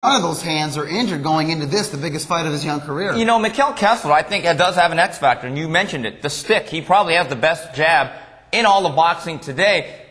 None of those hands are injured going into this, the biggest fight of his young career. You know, Mikkel Kessler, I think, does have an X factor, and you mentioned it, the stick. He probably has the best jab in all of boxing today.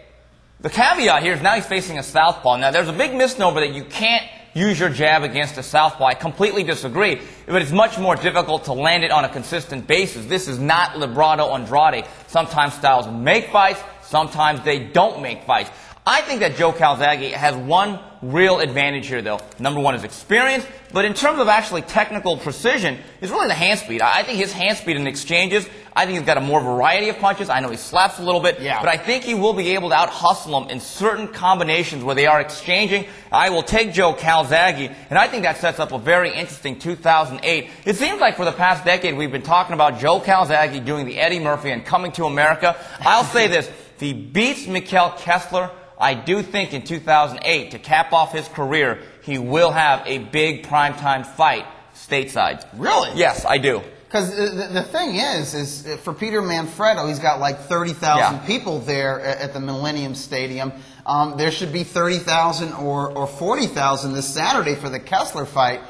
The caveat here is now he's facing a southpaw. Now, there's a big misnomer that you can't use your jab against a southpaw. I completely disagree, but it's much more difficult to land it on a consistent basis. This is not Librado Andrade. Sometimes styles make fights, sometimes they don't make fights. I think that Joe Calzaghe has one real advantage here, though. Number one is experience, but in terms of actually technical precision, it's really the hand speed. I think his hand speed in exchanges, I think he's got a more variety of punches. I know he slaps a little bit, but I think he will be able to out-hustle him in certain combinations where they are exchanging. I will take Joe Calzaghe, and I think that sets up a very interesting 2008. It seems like for the past decade we've been talking about Joe Calzaghe doing the Eddie Murphy and coming to America. I'll say this, if he beats Mikkel Kessler, I do think in 2008, to cap off his career, he will have a big primetime fight stateside. Really? Yes, I do. Because the thing is for Peter Manfredo, he's got like 30,000 people there at the Millennium Stadium. There should be 30,000 or 40,000 this Saturday for the Kessler fight.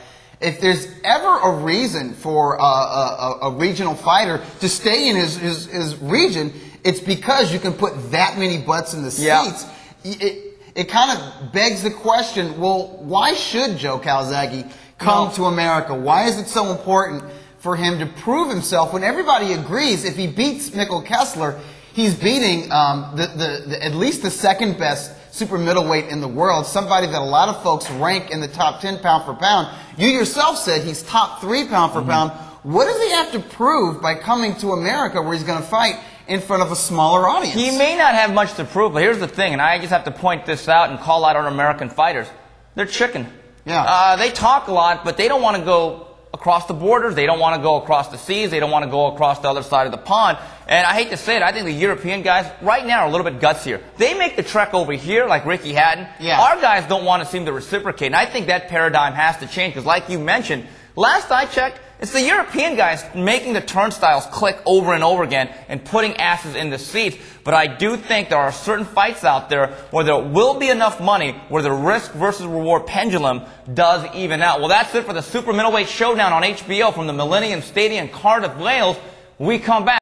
If there's ever a reason for a regional fighter to stay in his region, it's because you can put that many butts in the seats. It kind of begs the question, well, why should Joe Calzaghe come to America? Why is it so important for him to prove himself when everybody agrees if he beats Mikkel Kessler, he's beating at least the second best super middleweight in the world, somebody that a lot of folks rank in the top 10 pound for pound. You yourself said he's top 3 pound for pound. What does he have to prove by coming to America where he's going to fight in front of a smaller audience? He may not have much to prove, but here's the thing, and I just have to point this out and call out our American fighters. They're chicken. They talk a lot, but they don't want to go across the borders. They don't want to go across the seas. They don't want to go across the other side of the pond. And I hate to say it, I think the European guys right now are a little bit gutsier. They make the trek over here like Ricky Hatton. Our guys don't want to seem to reciprocate, and I think that paradigm has to change because like you mentioned, last I checked, it's the European guys making the turnstiles click over and over again and putting asses in the seats. But I do think there are certain fights out there where there will be enough money where the risk versus reward pendulum does even out. Well, that's it for the Super Middleweight Showdown on HBO from the Millennium Stadium, Cardiff, Wales. We come back.